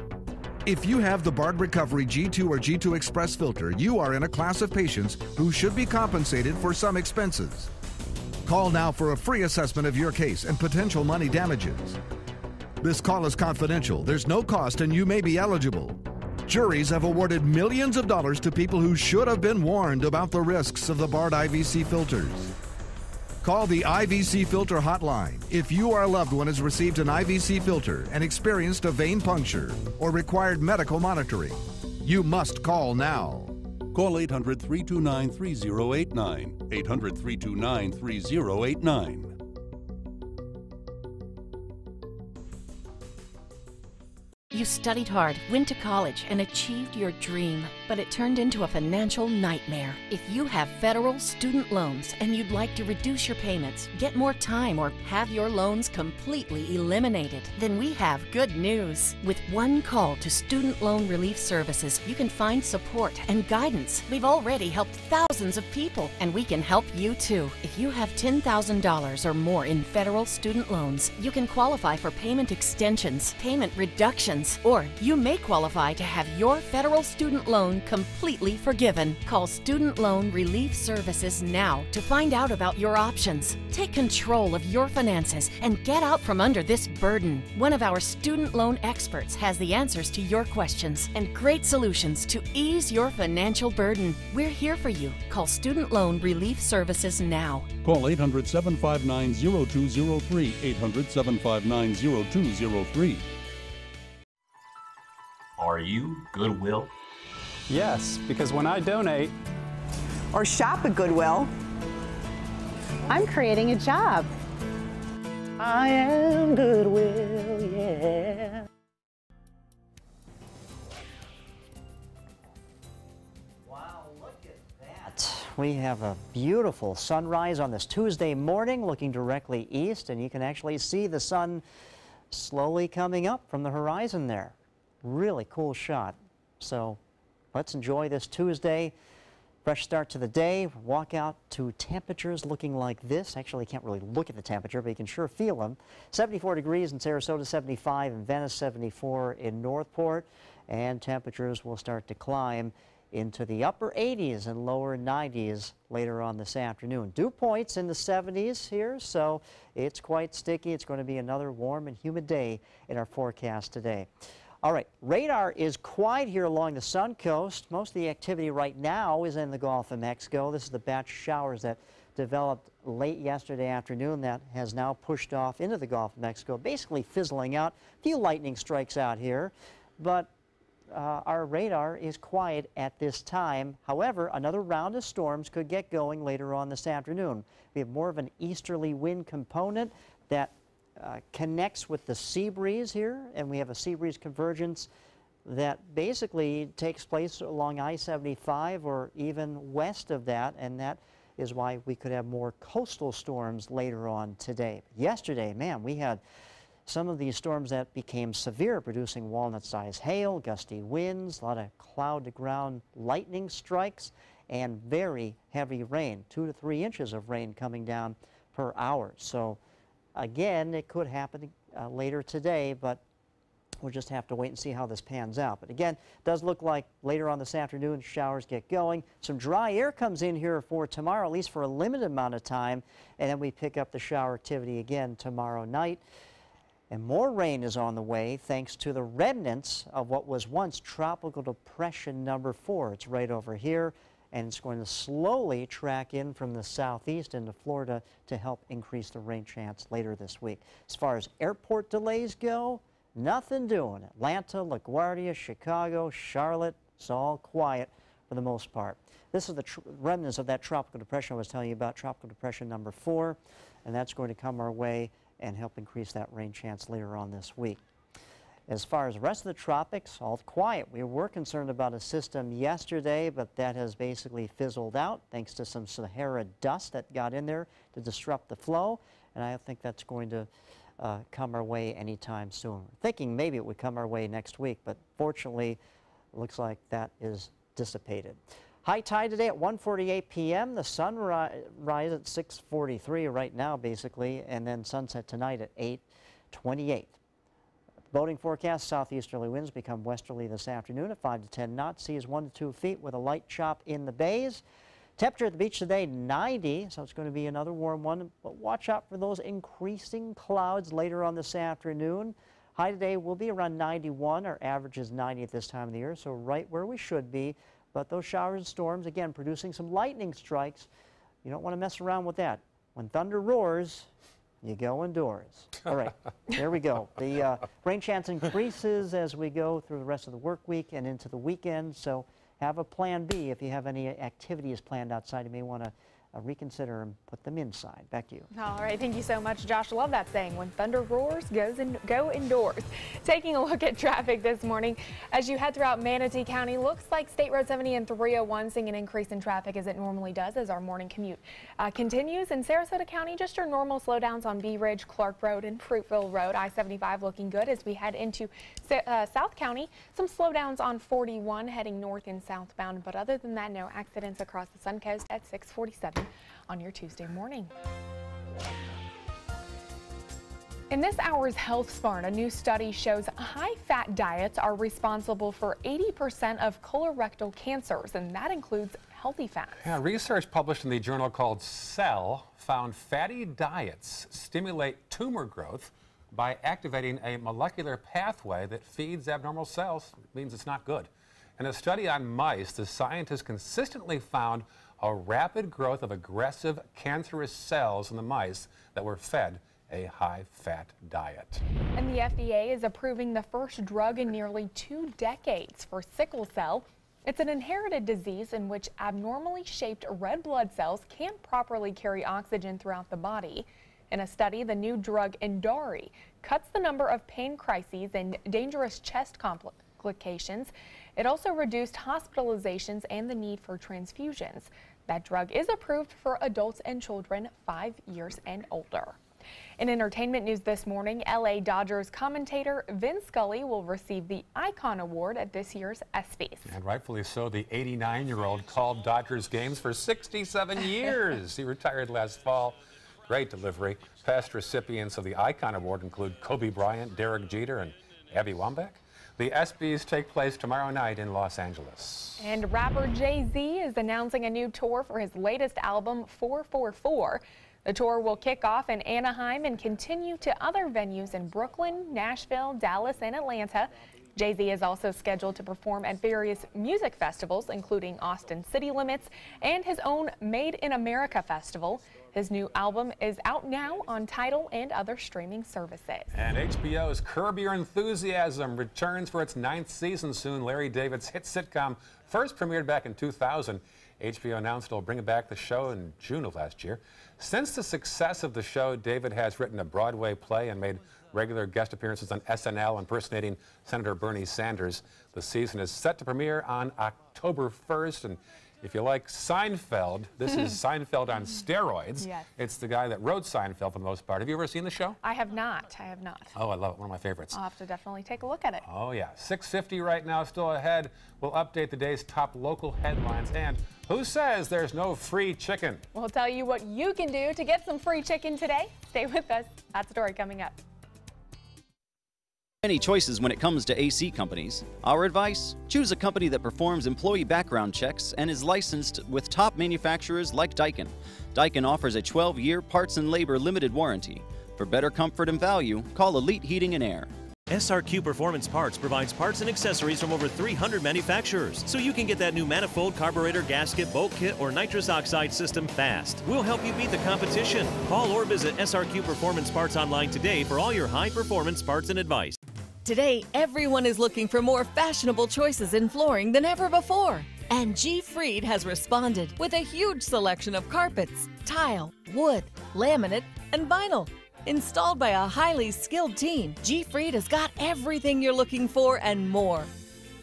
If you have the Bard Recovery G2 or G2 Express filter, you are in a class of patients who should be compensated for some expenses. Call now for a free assessment of your case and potential money damages. This call is confidential, there's no cost, and you may be eligible. Juries have awarded millions of dollars to people who should have been warned about the risks of the Bard IVC filters. Call the IVC Filter Hotline if you or a loved one has received an IVC filter and experienced a vein puncture or required medical monitoring. You must call now. Call 800-329-3089. 800-329-3089. You studied hard, went to college, and achieved your dream, but it turned into a financial nightmare. If you have federal student loans and you'd like to reduce your payments, get more time, or have your loans completely eliminated, then we have good news. With one call to Student Loan Relief Services, you can find support and guidance. We've already helped thousands of people, and we can help you too. If you have $10,000 or more in federal student loans, you can qualify for payment extensions, payment reductions, or you may qualify to have your federal student loan completely forgiven. Call Student Loan Relief Services now to find out about your options. Take control of your finances and get out from under this burden. One of our student loan experts has the answers to your questions and great solutions to ease your financial burden. We're here for you. Call Student Loan Relief Services now. Call 800-759-0203. 800-759-0203. Are you Goodwill? Yes, because when I donate or shop at Goodwill, I'm creating a job. I am Goodwill, yeah. Wow, look at that. We have a beautiful sunrise on this Tuesday morning looking directly east, and you can actually see the sun slowly coming up from the horizon there. Really cool shot. So let's enjoy this Tuesday. Fresh start to the day. Walk out to temperatures looking like this. Actually, you can't really look at the temperature, but you can sure feel them. 74 degrees in Sarasota, 75 in Venice, 74 in Northport. And temperatures will start to climb into the upper 80s and lower 90s later on this afternoon. Dew points in the 70s here, so it's quite sticky. It's going to be another warm and humid day in our forecast today. All right, radar is quiet here along the Suncoast. Most of the activity right now is in the Gulf of Mexico. This is the batch of showers that developed late yesterday afternoon that has now pushed off into the Gulf of Mexico, basically fizzling out. A few lightning strikes out here, but our radar is quiet at this time. However, another round of storms could get going later on this afternoon. We have more of an easterly wind component that connects with the sea breeze here, and we have a sea breeze convergence that basically takes place along I-75 or even west of that, and that is why we could have more coastal storms later on today. Yesterday, man, we had some of these storms that became severe, producing walnut-sized hail, gusty winds, a lot of cloud-to-ground lightning strikes, and very heavy rain, 2 to 3 inches of rain coming down per hour. So again, it could happen later today, but we'll just have to wait and see how this pans out. But again, it does look like later on this afternoon, showers get going. Some dry air comes in here for tomorrow, at least for a limited amount of time, and then we pick up the shower activity again tomorrow night. And more rain is on the way thanks to the remnants of what was once Tropical Depression number 4. It's right over here, and it's going to slowly track in from the southeast into Florida to help increase the rain chance later this week. As far as airport delays go, nothing doing. Atlanta, LaGuardia, Chicago, Charlotte, it's all quiet for the most part. This is the remnants of that tropical depression I was telling you about, Tropical Depression number 4, and that's going to come our way and help increase that rain chance later on this week. As far as the rest of the tropics, all quiet. We were concerned about a system yesterday, but that has basically fizzled out thanks to some Sahara dust that got in there to disrupt the flow, and I think that's going to come our way anytime soon. We're thinking maybe it would come our way next week, but fortunately, it looks like that is dissipated. High tide today at 1:48 p.m. The sun rise at 6:43 right now, basically, and then sunset tonight at 8:28. Boating forecast, southeasterly winds become westerly this afternoon at 5 to 10 knots. Seas 1 to 2 feet with a light chop in the bays. Temperature at the beach today, 90, so it's going to be another warm one, but watch out for those increasing clouds later on this afternoon. High today will be around 91. Our average is 90 at this time of the year, so right where we should be. But those showers and storms, again, producing some lightning strikes. You don't want to mess around with that. When thunder roars, you go indoors. All right, there we go. The rain chance increases as we go through the rest of the work week and into the weekend, so have a plan B. If you have any activities planned outside, you may want to reconsider and put them inside. Back to you. All right, thank you so much, Josh. Love that saying, when thunder roars, go indoors. Taking a look at traffic this morning, as you head throughout Manatee County, looks like State Road 70 and 301 seeing an increase in traffic as it normally does as our morning commute continues. In Sarasota County, just your normal slowdowns on Bee Ridge, Clark Road, and Fruitville Road. I-75 looking good as we head into South County. Some slowdowns on 41 heading north and southbound, but other than that, no accidents across the Suncoast at 6:47. On your Tuesday morning. In this hour's Health Smart, a new study shows high-fat diets are responsible for 80% of colorectal cancers, and that includes healthy fats. Yeah, research published in the journal called Cell found fatty diets stimulate tumor growth by activating a molecular pathway that feeds abnormal cells. It means it's not good. In a study on mice, the scientists consistently found a rapid growth of aggressive cancerous cells in the mice that were fed a high-fat diet. And the FDA is approving the first drug in nearly 2 decades for sickle cell. It's an inherited disease in which abnormally shaped red blood cells can't properly carry oxygen throughout the body. In a study, the new drug Endari cuts the number of pain crises and dangerous chest complications. It also reduced hospitalizations and the need for transfusions. That drug is approved for adults and children 5 years and older. In entertainment news this morning, LA Dodgers commentator Vin Scully will receive the Icon Award at this year's ESPYs. And rightfully so, the 89-year-old called Dodgers games for 67 years. He retired last fall. Great delivery. Past recipients of the Icon Award include Kobe Bryant, Derek Jeter, and Abby Wambach. The ESPYs take place tomorrow night in Los Angeles. And rapper Jay-Z is announcing a new tour for his latest album, 444. The tour will kick off in Anaheim and continue to other venues in Brooklyn, Nashville, Dallas, and Atlanta. Jay-Z is also scheduled to perform at various music festivals, including Austin City Limits and his own Made in America festival. His new album is out now on Tidal and other streaming services. And HBO's Curb Your Enthusiasm returns for its 9th season soon. Larry David's hit sitcom first premiered back in 2000. HBO announced it'll bring back the show in June of last year. Since the success of the show, David has written a Broadway play and made regular guest appearances on SNL impersonating Senator Bernie Sanders. The season is set to premiere on October 1st, and If you like Seinfeld, this is Seinfeld on steroids. Yes. It's the guy that wrote Seinfeld for the most part. Have you ever seen the show? I have not. I have not. Oh, I love it. One of my favorites. I'll have to definitely take a look at it. Oh, yeah. 6:50 right now, still ahead. We'll update the day's top local headlines. And who says there's no free chicken? We'll tell you what you can do to get some free chicken today. Stay with us. That story coming up. Many choices when it comes to AC companies. Our advice? Choose a company that performs employee background checks and is licensed with top manufacturers like Daikin. Daikin offers a 12-year parts and labor limited warranty. For better comfort and value, call Elite Heating and Air. SRQ Performance Parts provides parts and accessories from over 300 manufacturers, so you can get that new manifold, carburetor, gasket, bolt kit, or nitrous oxide system fast. We'll help you beat the competition. Call or visit SRQ Performance Parts online today for all your high-performance parts and advice. Today, everyone is looking for more fashionable choices in flooring than ever before. And G. Fried has responded with a huge selection of carpets, tile, wood, laminate, and vinyl. Installed by a highly skilled team, G. Fried has got everything you're looking for and more.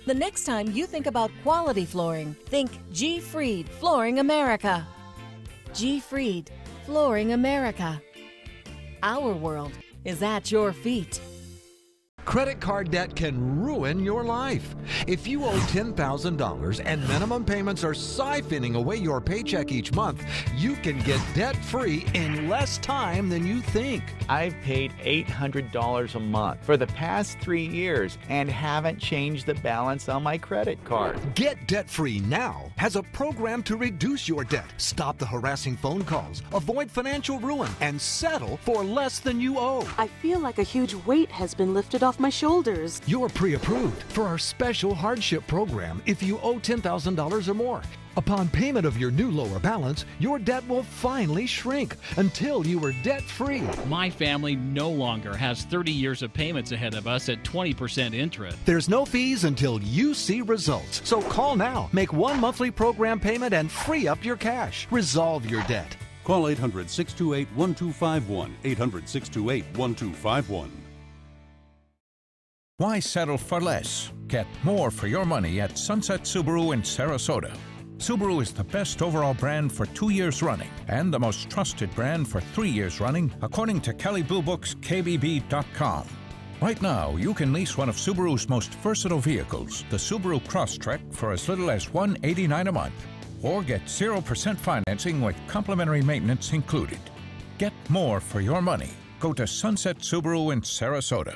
The next time you think about quality flooring, think G. Fried Flooring America. G. Fried Flooring America. Our world is at your feet. Credit card debt can ruin your life. If you owe $10,000 and minimum payments are siphoning away your paycheck each month, you can get debt-free in less time than you think. I've paid $800 a month for the past 3 years and haven't changed the balance on my credit card. Get debt-free now has a program to reduce your debt, stop the harassing phone calls, avoid financial ruin, and settle for less than you owe. I feel like a huge weight has been lifted off my shoulders. You're pre-approved for our special hardship program if you owe $10,000 or more. Upon payment of your new lower balance, your debt will finally shrink until you are debt-free. My family no longer has 30 years of payments ahead of us at 20% interest. There's no fees until you see results. So call now, make one monthly program payment, and free up your cash. Resolve your debt. Call 800-628-1251, 800-628-1251. Why settle for less? Get more for your money at Sunset Subaru in Sarasota. Subaru is the best overall brand for 2 years running and the most trusted brand for 3 years running, according to Kelley Blue Book's KBB.com. Right now, you can lease one of Subaru's most versatile vehicles, the Subaru Crosstrek, for as little as $189 a month, or get 0% financing with complimentary maintenance included. Get more for your money. Go to Sunset Subaru in Sarasota.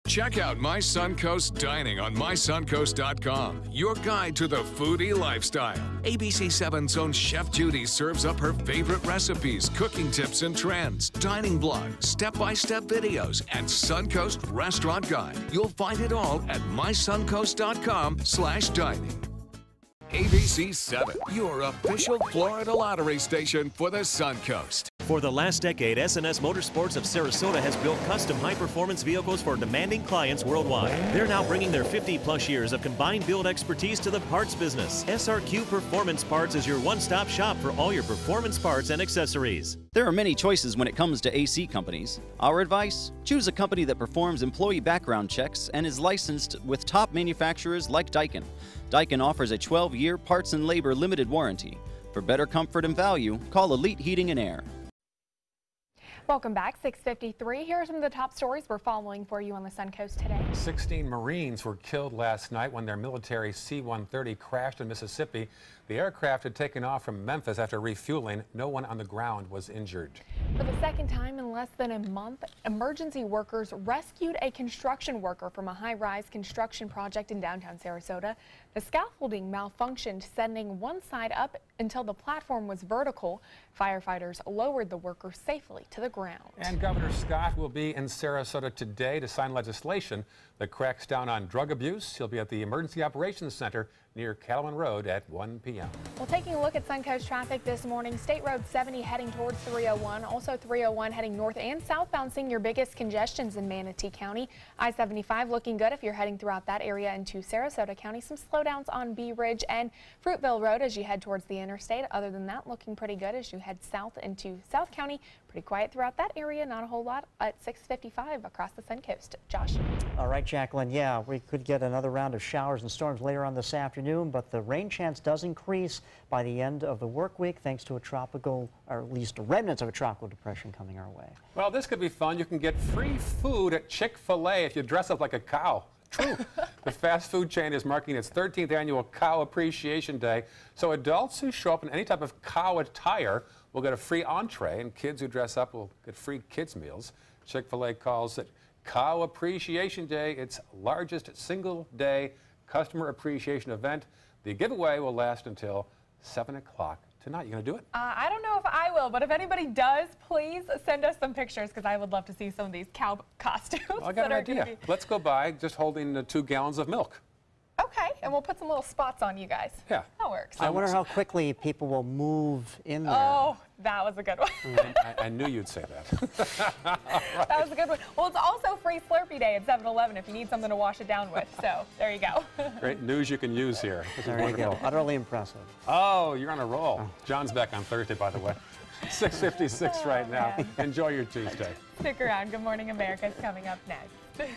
Check out My Suncoast Dining on mysuncoast.com, your guide to the foodie lifestyle. ABC 7's own Chef Judy serves up her favorite recipes, cooking tips and trends, dining blogs, step-by-step videos, and Suncoast Restaurant Guide. You'll find it all at mysuncoast.com/dining. ABC 7, your official Florida lottery station for the Suncoast. For the last decade, S&S Motorsports of Sarasota has built custom high-performance vehicles for demanding clients worldwide. They're now bringing their 50-plus years of combined build expertise to the parts business. SRQ Performance Parts is your one-stop shop for all your performance parts and accessories. There are many choices when it comes to AC companies. Our advice? Choose a company that performs employee background checks and is licensed with top manufacturers like Daikin. Daikin offers a 12-year parts and labor limited warranty. For better comfort and value, call Elite Heating and Air. Welcome back. 6:53. Here are some of the top stories we're following for you on the Suncoast today. 16 Marines were killed last night when their military C-130 crashed in Mississippi. The aircraft had taken off from Memphis after refueling. No one on the ground was injured. For the second time in less than a month, emergency workers rescued a construction worker from a high-rise construction project in downtown Sarasota. The scaffolding malfunctioned, sending one side up until the platform was vertical. Firefighters lowered the worker safely to the ground. And Governor Scott will be in Sarasota today to sign legislation that cracks down on drug abuse. He'll be at the Emergency Operations Center near Cattleman Road at 1 p.m. Well, taking a look at Suncoast traffic this morning, State Road 70 heading towards 301, also 301 heading north and southbound, seeing your biggest congestions in Manatee County. I-75 looking good if you're heading throughout that area into Sarasota County. Some slowdowns on Bee Ridge and Fruitville Road as you head towards the interstate. Other than that, looking pretty good as you head south into South County. Pretty quiet throughout that area, not a whole lot at 6:55 across the Suncoast. Josh. All right, Jacqueline. Yeah, we could get another round of showers and storms later on this afternoon. afternoon, but the rain chance does increase by the end of the work week thanks to a tropical, or at least remnants of a tropical depression coming our way. Well, this could be fun. You can get free food at Chick-fil-A if you dress up like a cow. True. The fast food chain is marking its 13th annual Cow Appreciation Day, so adults who show up in any type of cow attire will get a free entree, and kids who dress up will get free kids' meals. Chick-fil-A calls it Cow Appreciation Day, its largest single-day customer appreciation event. The giveaway will last until 7 o'clock tonight. You going to do it? I don't know if I will, but if anybody does, please send us some pictures because I would love to see some of these cow costumes. Well, I got an idea. Let's go by just holding 2 gallons of milk. Okay, and we'll put some little spots on you guys. Yeah. That works. I wonder how quickly people will move in there. Oh, that was a good one. I knew you'd say that. That was a good one. Well, it's also free Slurpee Day at 7-Eleven if you need something to wash it down with. So there you go. Great news you can use here. There you go. Utterly impressive. Oh, you're on a roll. John's back on Thursday, by the way. 6:56 right now. Enjoy your Tuesday. Stick around. Good Morning America is coming up next.